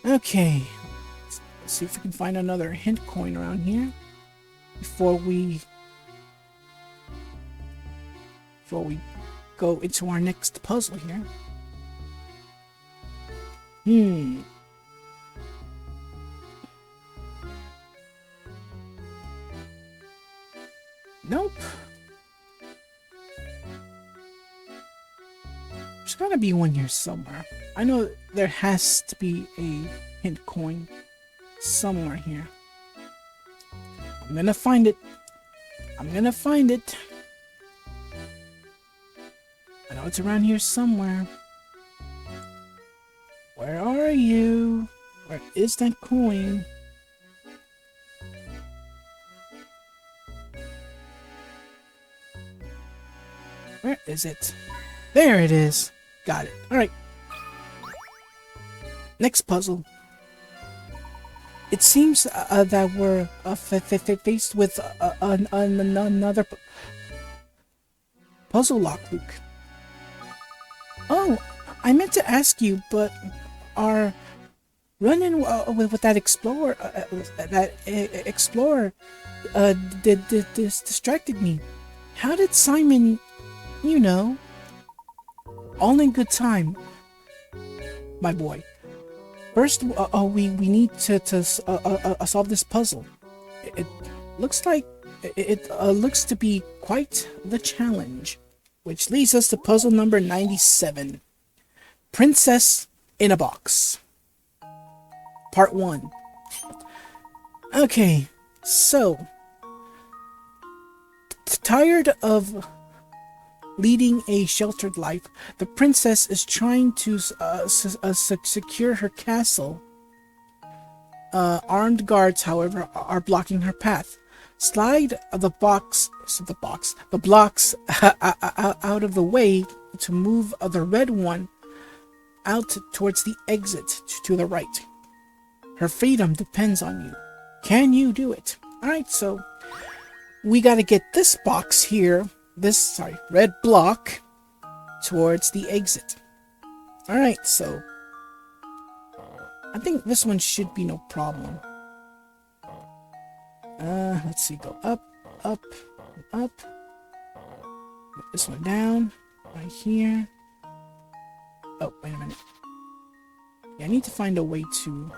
Okay, let's see if we can find another hint coin around here before we go into our next puzzle here. Nope. There's gotta be one here somewhere. I know there has to be a hint coin somewhere here. I'm gonna find it. I'm gonna find it. I know it's around here somewhere. Where are you? Where is that coin? Where is it? There it is. Got it. Alright. Next puzzle. It seems that we're faced with another puzzle lock, Luke. Oh, I meant to ask you, but our run-in with that explorer, distracted me. How did Simon, you know, all in good time, my boy. First, we need to solve this puzzle. It looks like it looks to be quite the challenge, which leads us to puzzle number 97, Princess in a Box, Part 1. Okay, so tired of leading a sheltered life, the princess is trying to secure her castle. Armed guards, however, are blocking her path. Slide the blocks out of the way to move the red one out towards the exit to the right. Her freedom depends on you. Can you do it? Alright, so we gotta get this box here, red block, towards the exit. Alright, so I think this one should be no problem. Let's see, go up, up, up. Put this one down, right here. Oh, wait a minute. Yeah, I need to find a way to...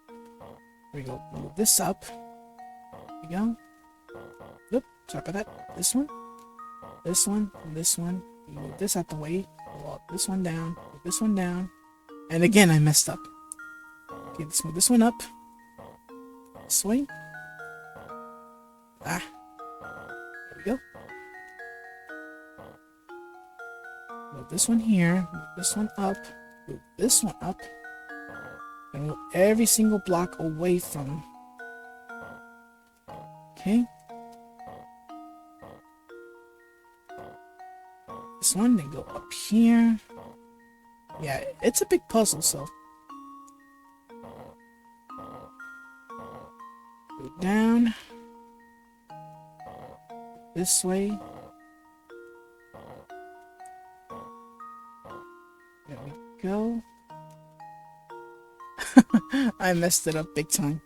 There we go, move this up. There we go. Oop, sorry about that. This one, this one, this one. Move this out the way. Pull this one down, move this one down. And again, I messed up. Okay, let's move this one up. This way. Ah. There we go. Move this one here. Move this one up. Move this one up. And move every single block away from. Okay. This one, then go up here. Yeah, it's a big puzzle, so. Go down. This way. There we go. I messed it up big time.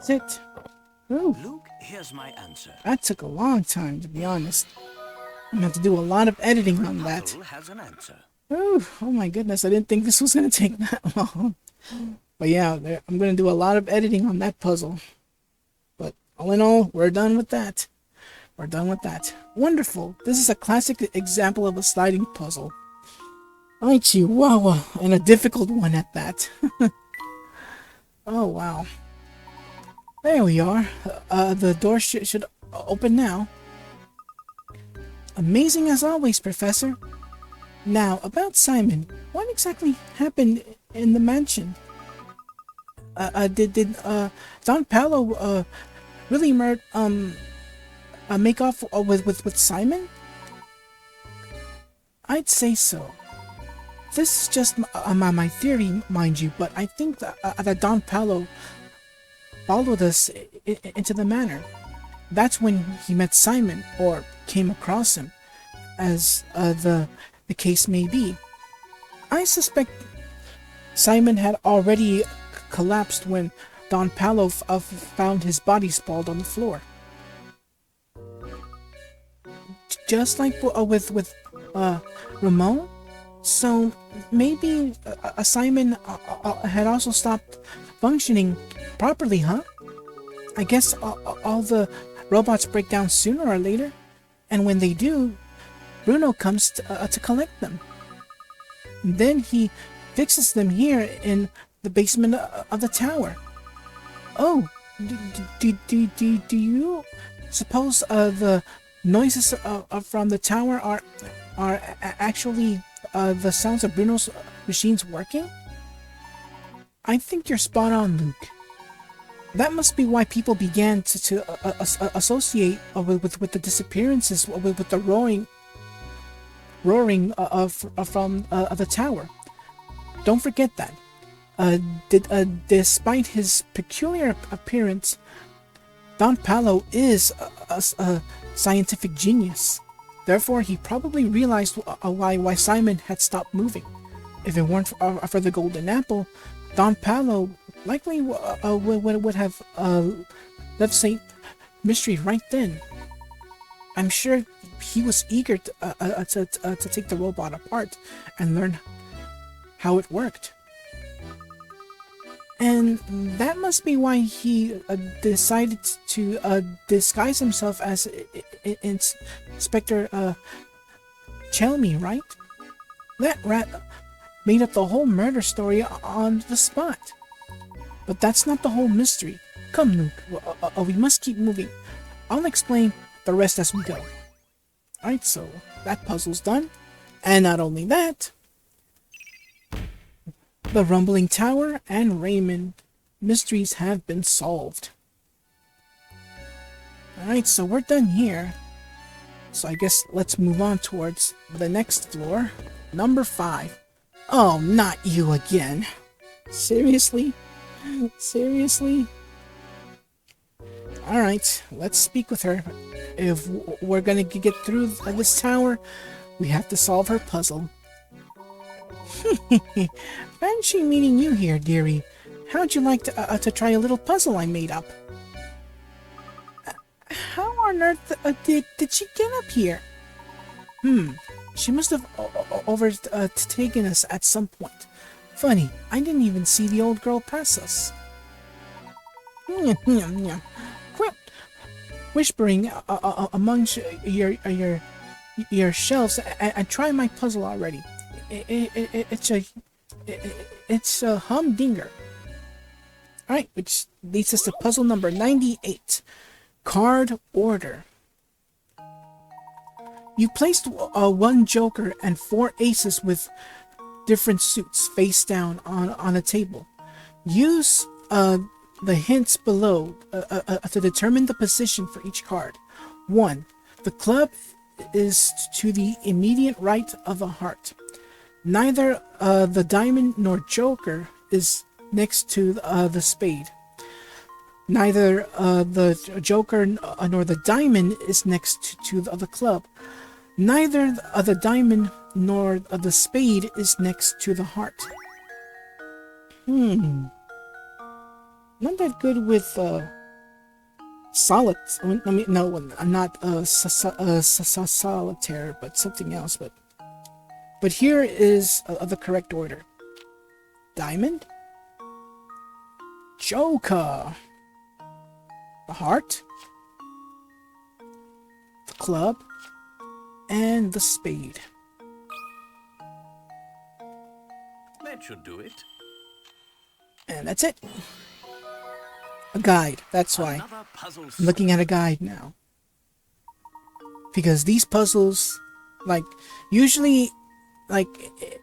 That's it. Ooh, Luke, here's my answer. that took a long time, to be honest. I'm gonna have to do a lot of editing on that. Puzzle has an answer. Ooh, oh my goodness, I didn't think this was gonna take that long. But yeah, I'm gonna do a lot of editing on that puzzle. But all in all, we're done with that. We're done with that. Wonderful. This is a classic example of a sliding puzzle. Ay, chihuahua. And a difficult one at that. Oh, wow. There we are. The door should open now. Amazing as always, Professor. Now, about Simon. What exactly happened in the mansion? Did Don Paolo, really make off with Simon? I'd say so. This is just my theory, mind you, but I think that Don Paolo followed us into the manor. That's when he met Simon, or came across him, as the case may be. I suspect Simon had already collapsed when Don Paolo found his body sprawled on the floor. Just like with Ramon? So maybe Simon had also stopped functioning properly, huh? I guess all the robots break down sooner or later, and when they do, Bruno comes to collect them. And then he fixes them here in the basement of the tower. Oh, do you suppose the noises from the tower are actually the sounds of Bruno's machines working? I think you're spot on, Luke. That must be why people began to associate with the disappearances with the roaring from the tower. Don't forget that. Despite his peculiar appearance, Don Paolo is a scientific genius. Therefore, he probably realized why Simon had stopped moving. If it weren't for the golden apple, Don Paolo likely would have left St. Mysterie right then. I'm sure he was eager to take the robot apart and learn how it worked. And that must be why he decided to disguise himself as Inspector Chelmy, right? That rat made up the whole murder story on the spot. But that's not the whole mystery. Come, Luke, we must keep moving. I'll explain the rest as we go. Alright, so that puzzle's done. And not only that, the Rumbling Tower and Raymond mysteries have been solved. Alright, so we're done here. So I guess let's move on towards the next floor. Number 5. Oh, not you again. Seriously? Seriously? Alright, let's speak with her. If we're gonna get through this tower, we have to solve her puzzle. Fancy meeting you here, dearie. How'd you like to try a little puzzle I made up? How on earth did she get up here? She must have overtaken us at some point. Funny, I didn't even see the old girl pass us. Quit whispering among your shelves and try my puzzle already. It's a humdinger. Alright, which leads us to puzzle number 98. Card order. You placed one joker and 4 aces with different suits face down on a table. Use the hints below to determine the position for each card. 1. The club is to the immediate right of the heart. Neither the diamond nor joker is next to the spade. Neither the joker nor the diamond is next to the club. Neither the diamond nor the spade is next to the heart. not that good with solid. I mean, no, not solitaire, but something else. But here is the correct order: diamond, joker, the heart, the club, and the spade. That should do it. And that's it. A guide. That's why Another puzzle. I'm looking at a guide now. Because these puzzles, like, usually, like,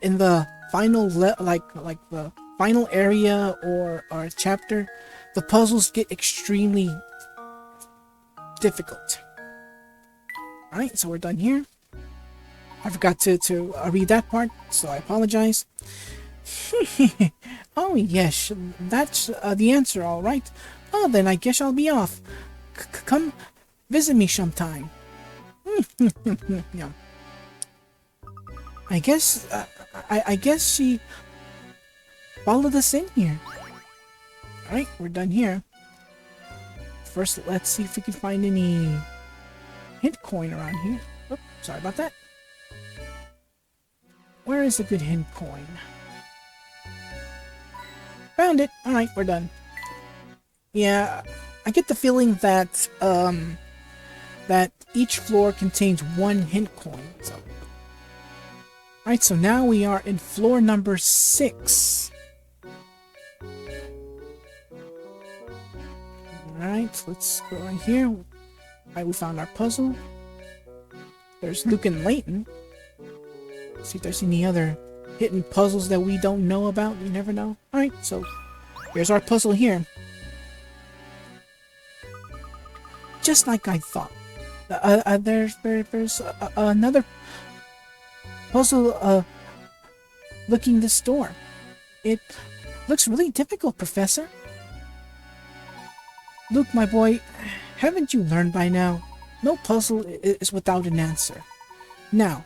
in the final, like the final area or chapter, the puzzles get extremely difficult. Alright, so we're done here. I forgot to read that part, so I apologize. Oh, yes, that's the answer, all right. Oh, then I guess I'll be off. Come visit me sometime. Yeah. I guess, I guess she followed us in here. Alright, we're done here. First, let's see if we can find any hint coin around here. Oh, sorry about that. Where is a good hint coin? Found it. Alright, we're done. Yeah, I get the feeling that, that each floor contains one hint coin, so. Alright, so now we are in floor number 6. Alright, let's go right here. Alright, we found our puzzle. There's Luke and Layton. See if there's any other hidden puzzles that we don't know about. You never know. Alright, so here's our puzzle here. Just like I thought. There's another puzzle looking this door. It looks really difficult, Professor. Luke, my boy, haven't you learned by now? No puzzle is without an answer. Now,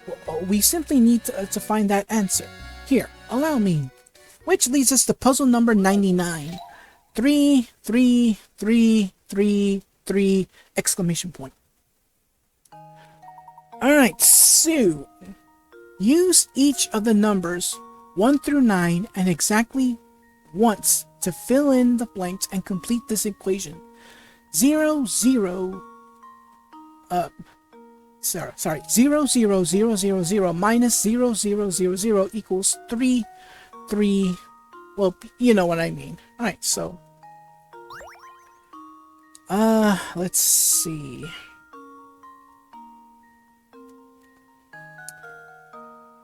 we simply need to find that answer. Here, allow me. Which leads us to puzzle number 99. 3, 3, 3, 3, 3, exclamation point. Alright, so use each of the numbers 1 through 9 and exactly once to fill in the blanks and complete this equation. 0, 0, 0, 0, 0, 0, 0 minus 0, 0, 0, 0 equals 3, 3, well, you know what I mean. Alright, so, let's see.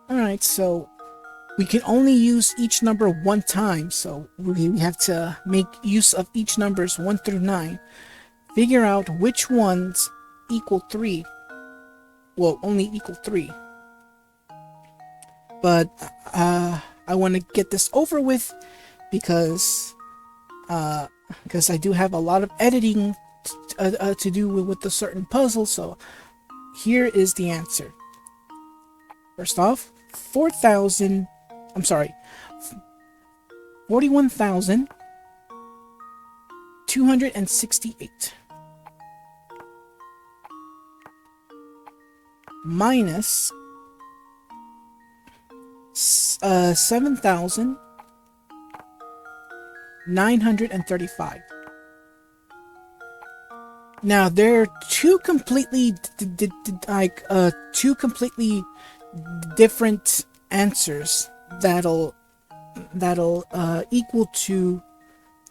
Alright, so, we can only use each number one time, so we have to make use of each numbers 1 through 9. Figure out which ones equal 3. Well, only equal 3. But, I want to get this over with because I do have a lot of editing to do with a certain puzzle, so here is the answer. First off, 41,268 minus 7,935. Now there are two completely different answers that'll equal to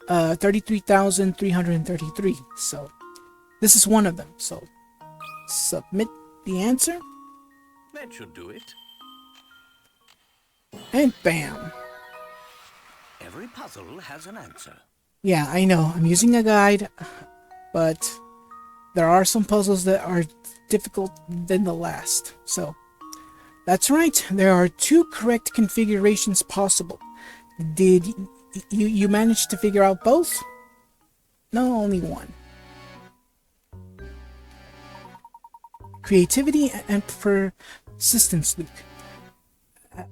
33,333. So this is one of them. So submit the answer. That should do it. And bam. Every puzzle has an answer. Yeah, I know. I'm using a guide, but there are some puzzles that are difficult than the last. So that's right. There are 2 correct configurations possible. Did you manage to figure out both? No, only one. Creativity and persistence, Luke.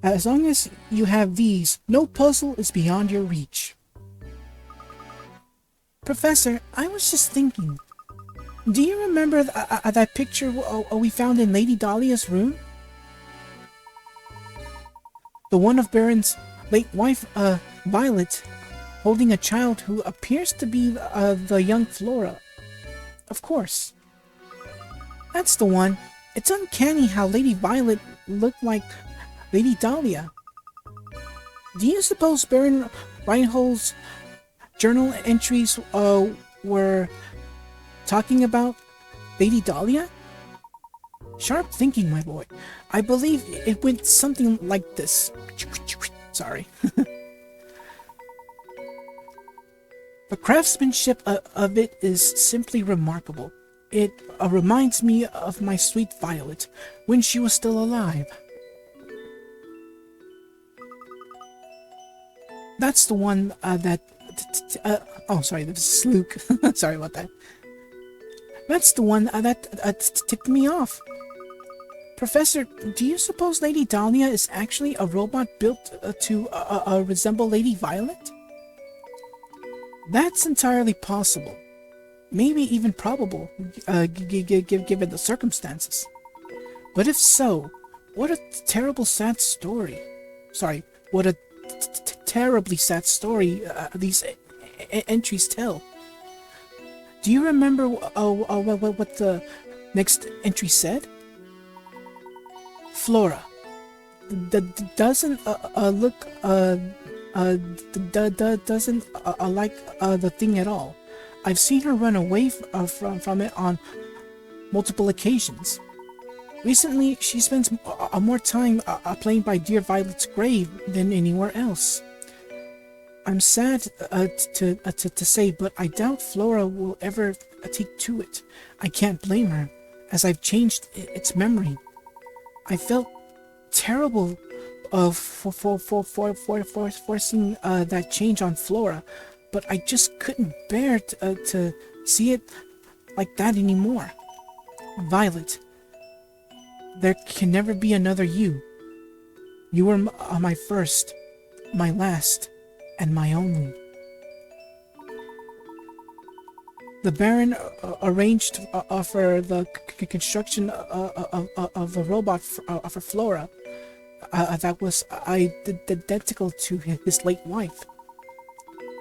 As long as you have these, no puzzle is beyond your reach. Professor, I was just thinking. Do you remember that picture we found in Lady Dahlia's room? The one of Baron's late wife, Violet, holding a child who appears to be the young Flora. Of course. That's the one. It's uncanny how Lady Violet looked like Lady Dahlia. Do you suppose Baron Reinhold's journal entries were talking about Lady Dahlia? Sharp thinking, my boy. I believe it went something like this. Sorry. The craftsmanship of it is simply remarkable. It reminds me of my sweet Violet when she was still alive. That's the one oh, sorry, this is Luke. Sorry about that. That's the one that tipped me off. Professor, do you suppose Lady Dahlia is actually a robot built to resemble Lady Violet? That's entirely possible. Maybe even probable, given the circumstances. But if so, what a terrible sad story. Sorry, what a terribly sad story these entries tell. Do you remember what the next entry said? Flora doesn't look doesn't like the thing at all. I've seen her run away from it on multiple occasions. Recently, she spends more time playing by dear Violet's grave than anywhere else. I'm sad to say, but I doubt Flora will ever take to it. I can't blame her, as I've changed its memory. I felt terrible for forcing that change on Flora, but I just couldn't bear to see it like that anymore. Violet, there can never be another you. You were my first, my last, and my only. The Baron arranged for the construction of a robot for Flora that was identical to his late wife.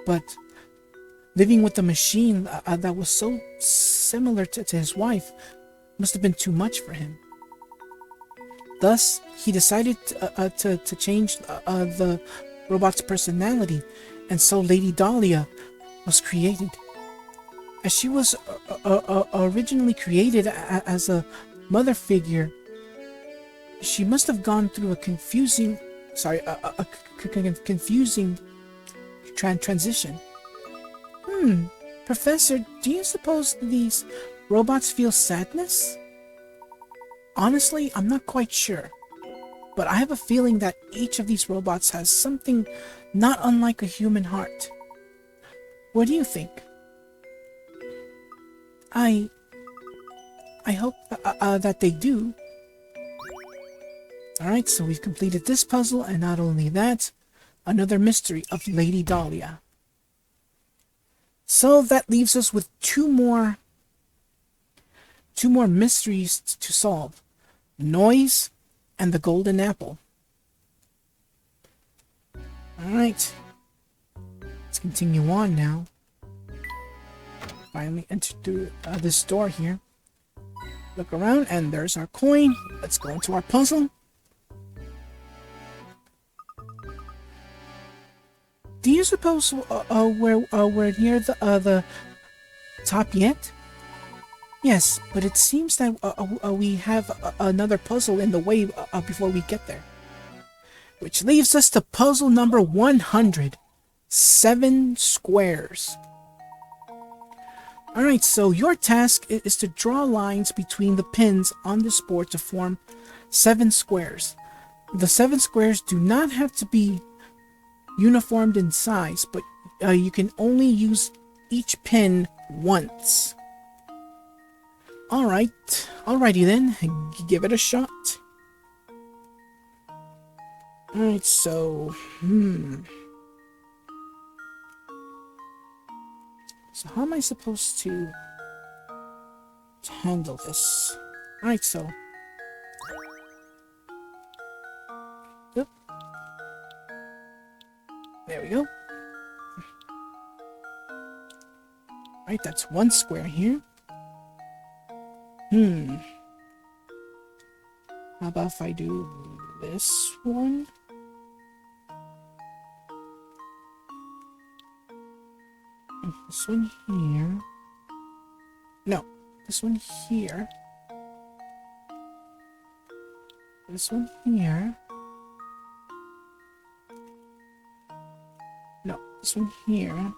But living with a machine that was so similar to his wife must have been too much for him. Thus, he decided to change the robot's personality, and so Lady Dahlia was created. As she was originally created as a mother figure, she must have gone through a confusing transition. Professor, do you suppose these robots feel sadness? Honestly, I'm not quite sure, but I have a feeling that each of these robots has something not unlike a human heart. What do you think? I hope that they do. Alright, so we've completed this puzzle, and not only that, another mystery of Lady Dahlia. So that leaves us with two more mysteries to solve. Noise and the Golden Apple. Alright, let's continue on now. Finally entered through this door here. Look around, and there's our coin. Let's go into our puzzle. Do you suppose we're near the top yet? Yes, but it seems that we have another puzzle in the way before we get there. Which leaves us to puzzle number 100. 7 squares. Alright, so your task is to draw lines between the pins on this board to form 7 squares. The 7 squares do not have to be uniformed in size, but you can only use each pin once. Alrighty then, give it a shot. Alright, so, So how am I supposed to handle this? Alright, so... Oop. There we go. Alright, that's one square here. How about if I do this one? This one here. No, this one here. This one here. No, this one here.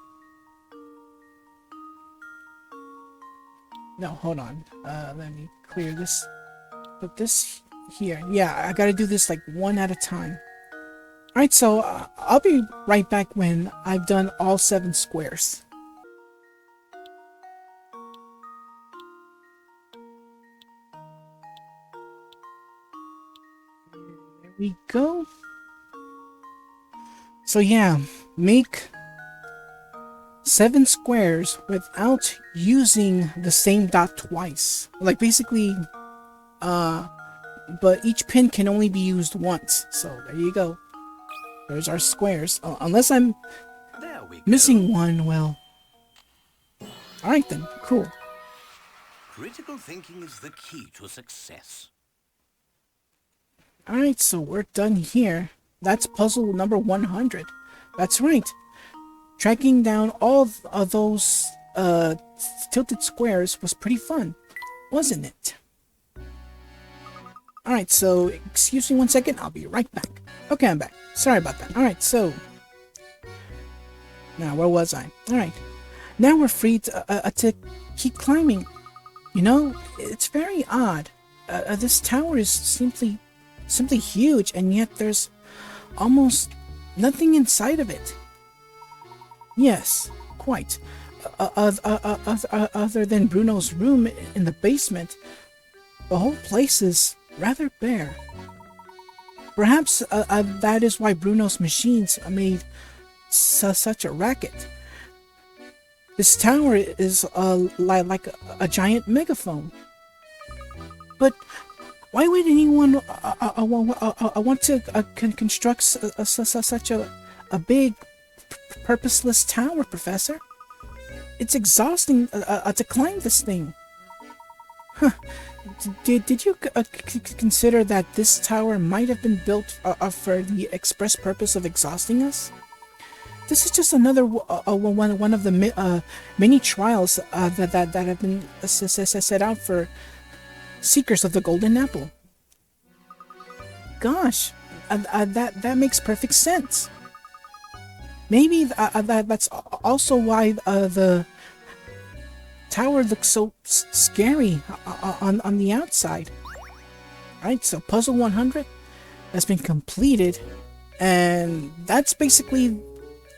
No, hold on. Let me clear this. Put this here. Yeah, I gotta do this like one at a time. Alright, so I'll be right back when I've done all 7 squares. There we go. So yeah, make 7 squares without using the same dot twice. Like basically, but each pin can only be used once. So there you go. There's our squares. Unless I'm missing one, well. Alright then, cool. Critical thinking is the key to success. Alright, so we're done here. That's puzzle number 100. That's right. Tracking down all of those tilted squares was pretty fun, wasn't it? Alright, so excuse me one second, I'll be right back. Okay, I'm back. Sorry about that. Alright, so... Now, where was I? Alright. Now we're free to keep climbing. You know, it's very odd. This tower is simply huge, and yet there's almost nothing inside of it. Yes, quite. Other than Bruno's room in the basement, the whole place is rather bare. Perhaps that is why Bruno's machines made such a racket. This tower is like a giant megaphone. But why would anyone want to construct such a big, purposeless tower, Professor? It's exhausting to climb this thing. Huh. Did you consider that this tower might have been built for the express purpose of exhausting us? This is just another one of the many trials that have been set out for seekers of the Golden Apple. Gosh, that makes perfect sense. Maybe that's also why the tower looks so scary on the outside. Alright, so puzzle 100 has been completed, and that's basically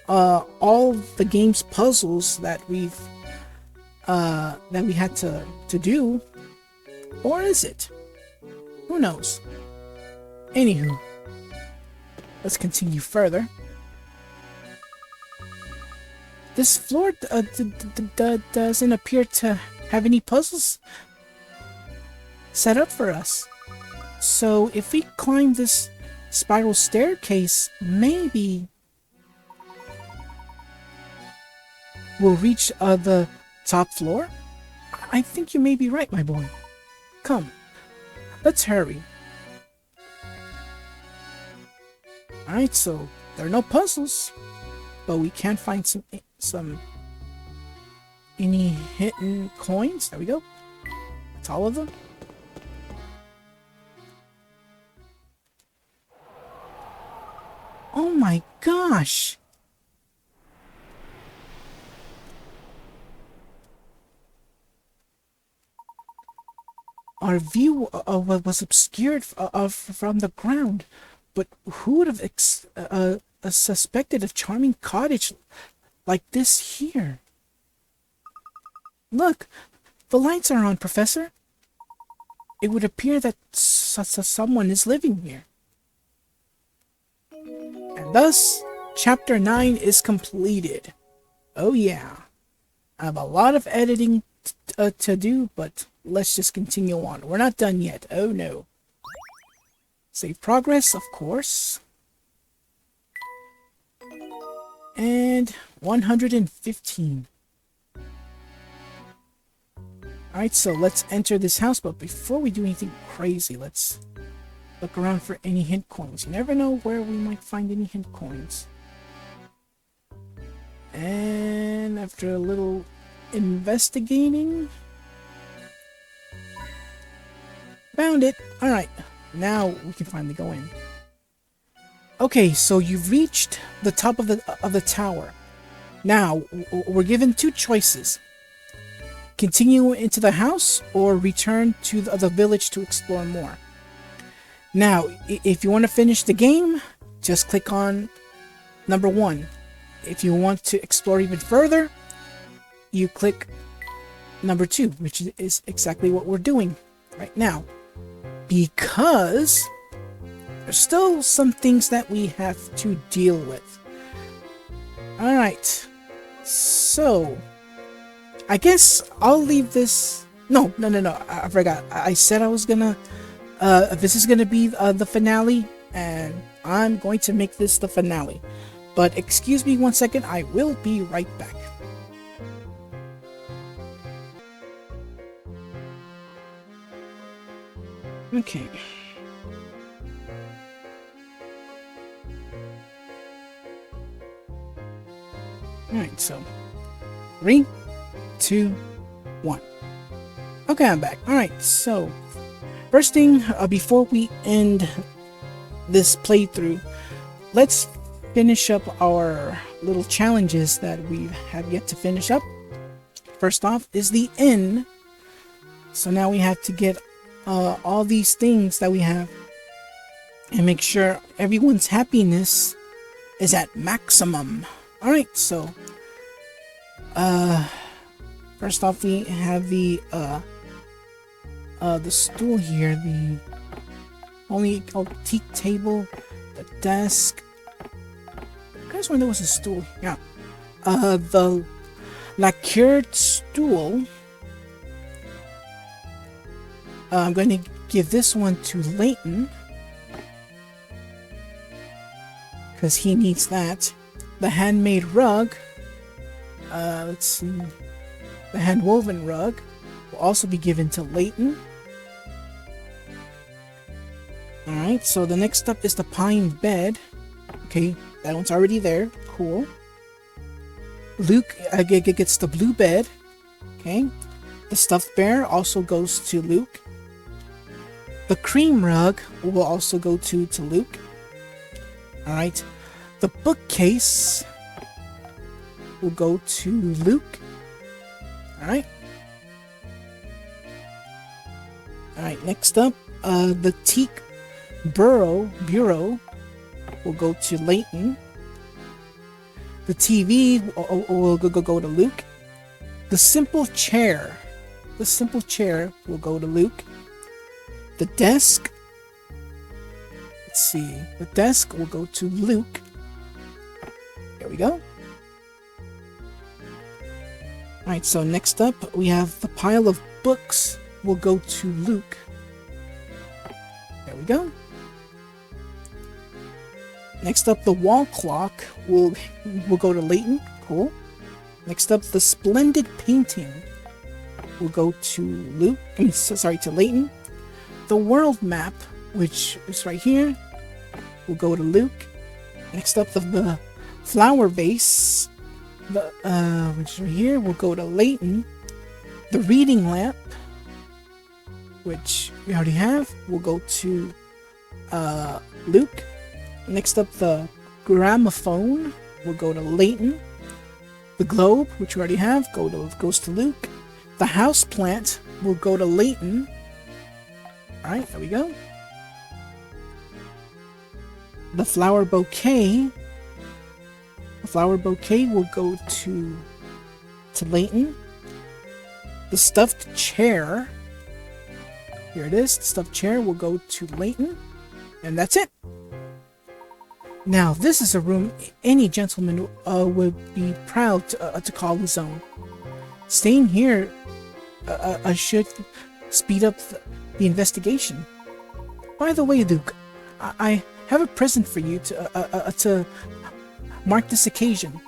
all the game's puzzles that we had to do. Or is it? Who knows? Anywho, let's continue further. This floor doesn't appear to have any puzzles set up for us. So if we climb this spiral staircase, maybe we'll reach the top floor? I think you may be right, my boy. Come, let's hurry. Alright, so there are no puzzles, but we can find any hidden coins. There we go. That's all of them. Oh my gosh! Our view was obscured from the ground, but who would have suspected a charming cottage like this here? Look, the lights are on, Professor. It would appear that someone is living here. And thus, Chapter 9 is completed. Oh yeah. I have a lot of editing to do, but let's just continue on. We're not done yet. Oh no. Save progress, of course. And 115. Alright, so let's enter this house, but before we do anything crazy, let's look around for any hint coins. You never know where we might find any hint coins. And after a little investigating, found it. Alright, now we can finally go in. Okay, so you've reached the top of the tower. Now, we're given two choices. Continue into the house or return to the village to explore more. Now, if you want to finish the game, just click on number 1. If you want to explore even further, you click number 2, which is exactly what we're doing right now. Because there's still some things that we have to deal with. Alright, so I guess I'll leave this. No, I forgot. I said I was gonna this is gonna be the finale, and I'm going to make this the finale. But excuse me 1 second, I will be right back. Okay. Alright, so 3, 2, 1. Okay, I'm back. Alright, so first thing, before we end this playthrough, let's finish up our little challenges that we have yet to finish up. First off is the inn. So now we have to get all these things that we have and make sure everyone's happiness is at maximum. Alright, so first off we have the stool here, the only antique table, the desk. I guess when there was a stool, yeah. The lacquered stool. I'm going to give this one to Layton, because he needs that. The handmade rug. Let's see. The hand-woven rug will also be given to Layton. Alright, so the next up is the pine bed. Okay, that one's already there. Cool. Luke gets the blue bed. Okay. The stuffed bear also goes to Luke. The cream rug will also go to Luke. Alright. The bookcase will go to Luke. Alright. Alright, next up, the teak bureau will go to Layton. The TV will go to Luke. The simple chair will go to Luke. The desk, let's see, the desk will go to Luke. There we go. Alright, so next up we have the pile of books will go to Luke. There we go. Next up, the wall clock will go to Layton. Cool. Next up, the splendid painting will go to Luke. To Layton. The world map, which is right here, will go to Luke. Next up, the flower vase, which is right here, will go to Layton. The reading lamp, which we already have, will go to Luke. Next up, the gramophone will go to Layton. The globe, which we already have, goes to Luke. The house plant will go to Layton. Alright, there we go. The flower bouquet. The flower bouquet will go to Layton. The stuffed chair. Here it is. The stuffed chair will go to Layton. And that's it. Now, this is a room any gentleman would be proud to call his own. staying here should speed up the investigation. By the way, Luke, I have a present for you to mark this occasion.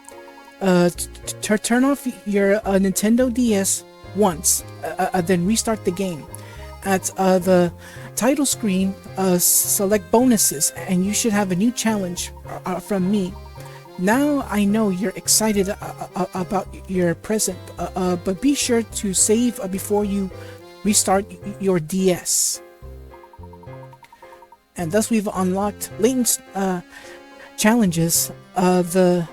Turn off your Nintendo DS once, then restart the game. At the title screen, select bonuses, and you should have a new challenge from me. Now I know you're excited about your present, but be sure to save before you restart your DS. And thus we've unlocked Layton's challenges. The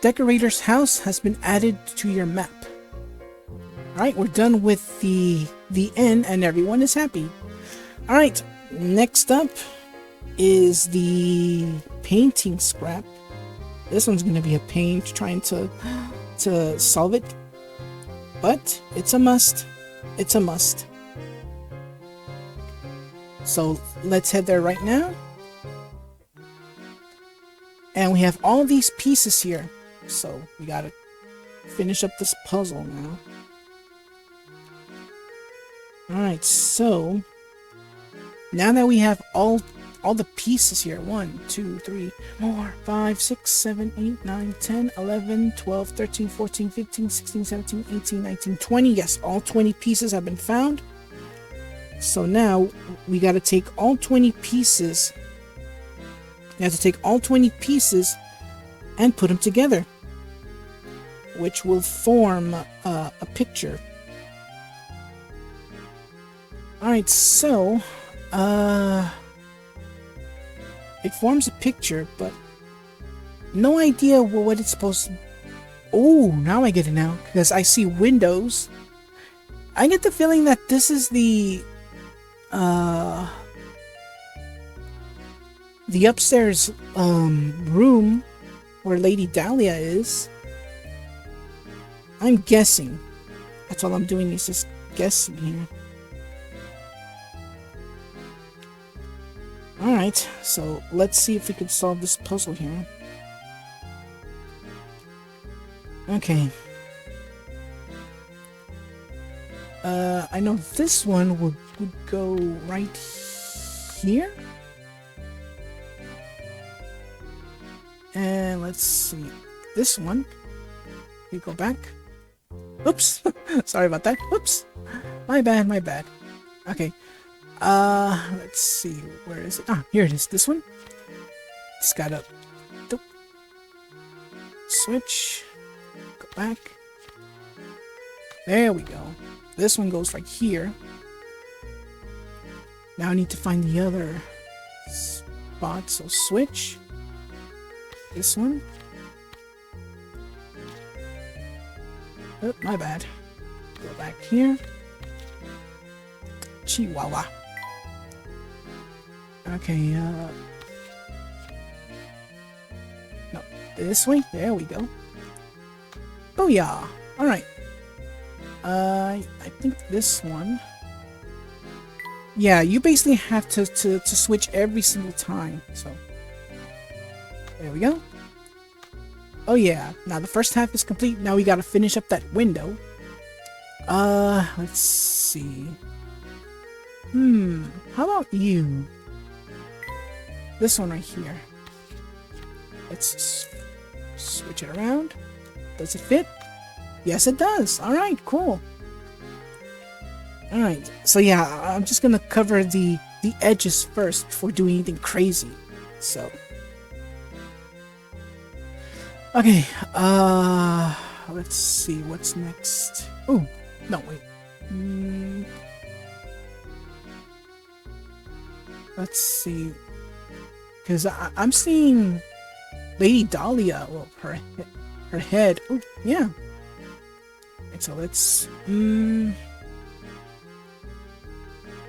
decorator's house has been added to your map. Alright, we're done with the inn and everyone is happy. Alright, next up is the painting scrap. This one's gonna be a pain trying to solve it, but it's a must. It's a must. So let's head there right now. And we have all these pieces here, so we gotta finish up this puzzle now. Alright, so now that we have all the pieces here, 1, 2, 3, 4, 5, 6, 7, 8, 9, 10, 11, 12, 13, 14, 15, 16, 17, 18, 19, 20. Yes, all 20 pieces have been found. So now we got to take all 20 pieces. We have to take all 20 pieces and put them together, which will form a picture. Alright, so it forms a picture, but no idea what it's supposed to. Oh, now I get it now, because I see windows. I get the feeling that this is the upstairs room where Lady Dahlia is. I'm guessing. That's all I'm doing is just guessing here. Alright, so let's see if we can solve this puzzle here. Okay. I know this one would go right here. And let's see. This one. We go back. Oops! Sorry about that. Oops! My bad, my bad. Okay. Let's see. Where is it? Ah, here it is. This one. Just gotta switch. Go back. There we go. This one goes right here. Now I need to find the other spot, so switch. This one. Oh, my bad. Go back here. Chihuahua. Okay, no, this way. There we go. Booyah! Alright. I think this one. Yeah, you basically have to switch every single time, so. There we go. Oh yeah, now the first half is complete. Now we gotta finish up that window. Let's see. How about you? This one right here. Let's switch it around. Does it fit? Yes, it does. Alright, cool. Alright, so yeah, I'm just gonna cover the edges first before doing anything crazy. So. Okay, let's see what's next. Oh, no, wait. Let's see. Because I'm seeing Lady Dahlia. Well, her head. Oh, yeah. And so let's. I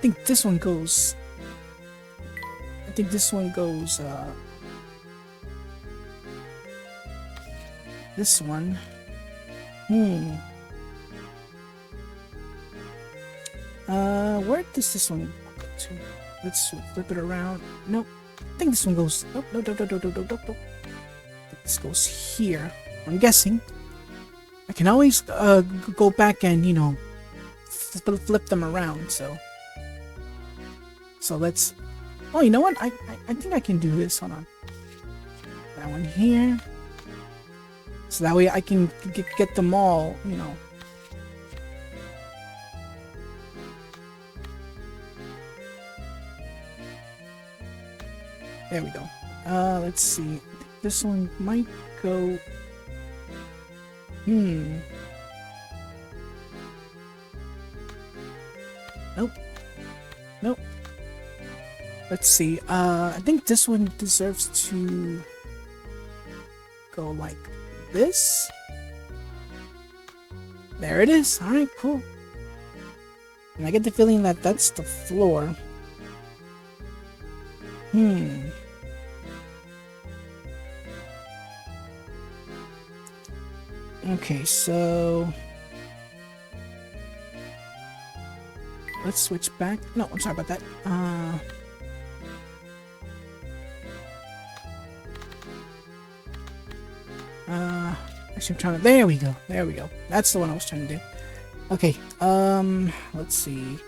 think this one goes. This one. Where does this one go to? Let's flip it around. Nope. I think this one goes. Nope. I think this goes here. I'm guessing. I can always go back and, you know, flip them around. So let's. Oh, you know what? I think I can do this. Hold on. That one here. So that way I can get them all, you know. There we go. Let's see. This one might go. Nope. Nope. Let's see. I think this one deserves to go like this. There it is. Alright, cool. And I get the feeling that that's the floor. Okay, so let's switch back. No, I'm sorry about that. Actually, I'm trying to. There we go. There we go. That's the one I was trying to do. Okay. Let's see.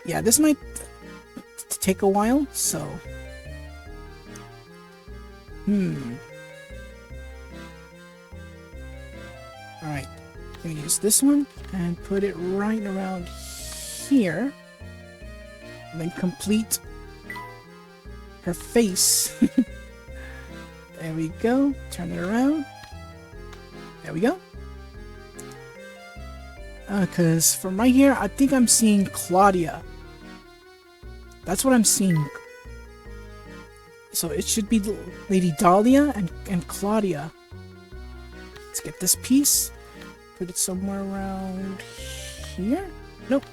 Yeah, this might take a while. So. Alright, I'm gonna use this one and put it right around here. And then complete her face. There we go. Turn it around. There we go. Because from right here, I think I'm seeing Claudia. That's what I'm seeing. So it should be Lady Dahlia and Claudia. Let's get this piece. Put it somewhere around here. Nope.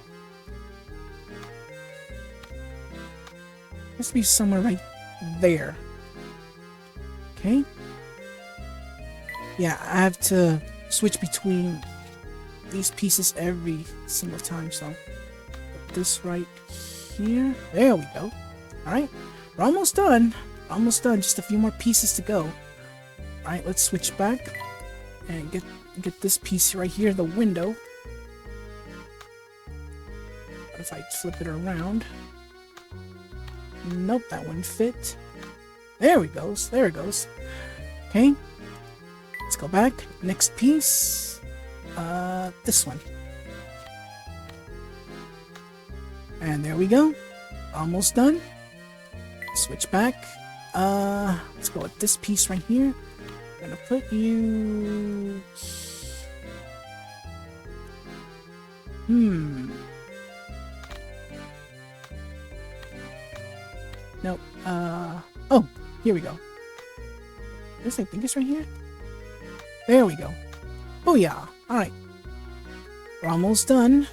Has to be somewhere right there. Okay. Yeah, I have to switch between these pieces every single time. So put this right here. There we go. Alright. We're almost done. Almost done. Just a few more pieces to go. Alright, let's switch back and get this piece right here, the window. What if I flip it around? Nope, that wouldn't fit. There we goes. There it goes. Okay. Let's go back. Next piece. This one. And there we go. Almost done. Switch back. Let's go with this piece right here. I'm gonna put you. Nope. Oh, here we go. This I think is right here. There we go. Oh yeah. All right. We're almost done.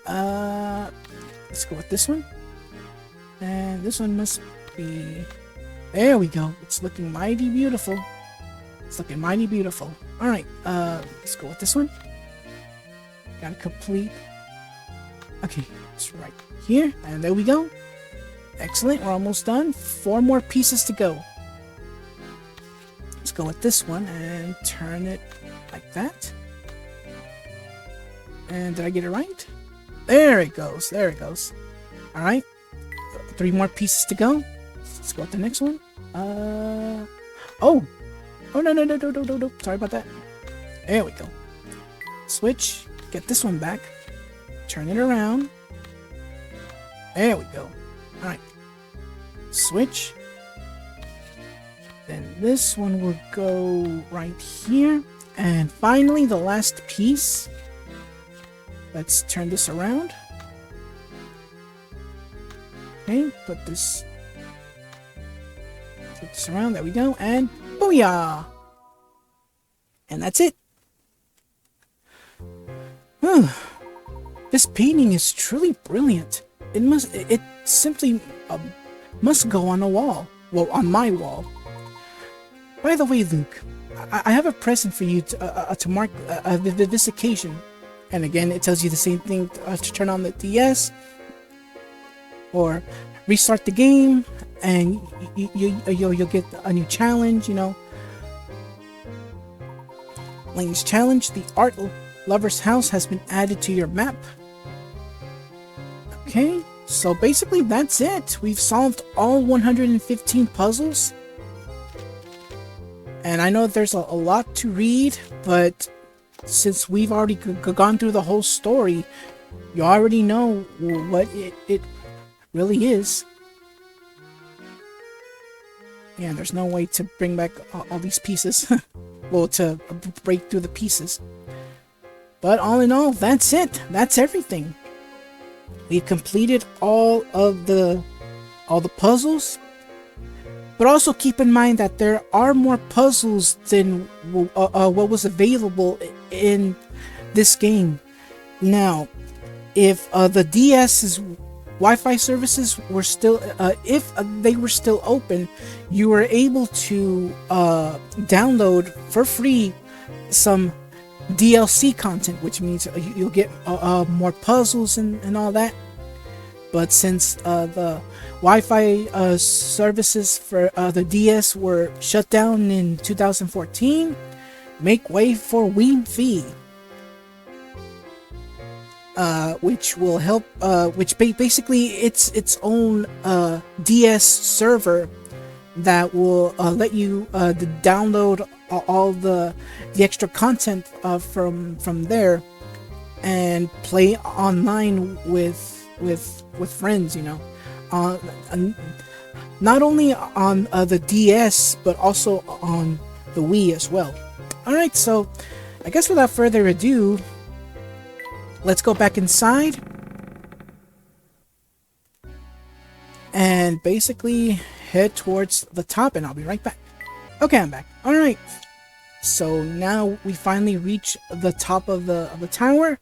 Let's go with this one. And this one must be. There we go. It's looking mighty beautiful. It's looking mighty beautiful. All right. Let's go with this one. Gotta complete. Okay, it's right here, and there we go. Excellent. We're almost done. 4 more pieces to go. Let's go with this one and turn it like that. And did I get it right? There it goes. There it goes. All right. 3 more pieces to go. Let's go with the next one. Oh, no. Sorry about that. There we go. Switch. Get this one back. Turn it around. There we go. Alright. Switch. Then this one will go right here. And finally, the last piece. Let's turn this around. Okay, put this around. There we go. And booyah! And that's it. This painting is truly brilliant. It simply must go on a wall. Well, on my wall. By the way, Luke, I have a present for you to mark this occasion. And again, it tells you the same thing to turn on the DS or restart the game. and you'll get a new challenge, you know. Layton's challenge, the art lover's house, has been added to your map. Okay, so basically that's it. We've solved all 115 puzzles. And I know there's a lot to read, but since we've already gone through the whole story, you already know what it really is. Yeah, there's no way to bring back all these pieces. Well, to break through the pieces. But all in all, that's it. That's everything. We completed all the puzzles. But also keep in mind that there are more puzzles than what was available in this game. Now, if the DS's Wi-Fi services were still, if they were still open, you were able to download for free some DLC content, which means you'll get more puzzles and all that. But since the Wi-Fi services for the DS were shut down in 2014, make way for Wi-Fi, which will help. Which basically it's own DS server that will let you download all the extra content from there and play online with friends, you know, not only on the DS but also on the Wii as well. Alright, so I guess without further ado, let's go back inside and basically head towards the top, and I'll be right back. Okay, I'm back. Alright, so now we finally reach the top of the tower.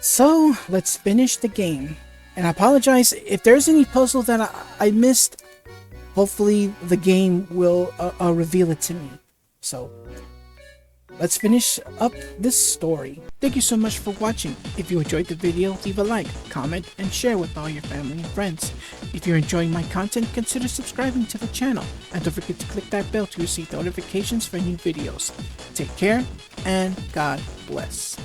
So let's finish the game. And I apologize if there's any puzzle that I missed. Hopefully the game will reveal it to me. So let's finish up this story. Thank you so much for watching. If you enjoyed the video, leave a like, comment, and share with all your family and friends. If you're enjoying my content, consider subscribing to the channel. And don't forget to click that bell to receive notifications for new videos. Take care, and God bless.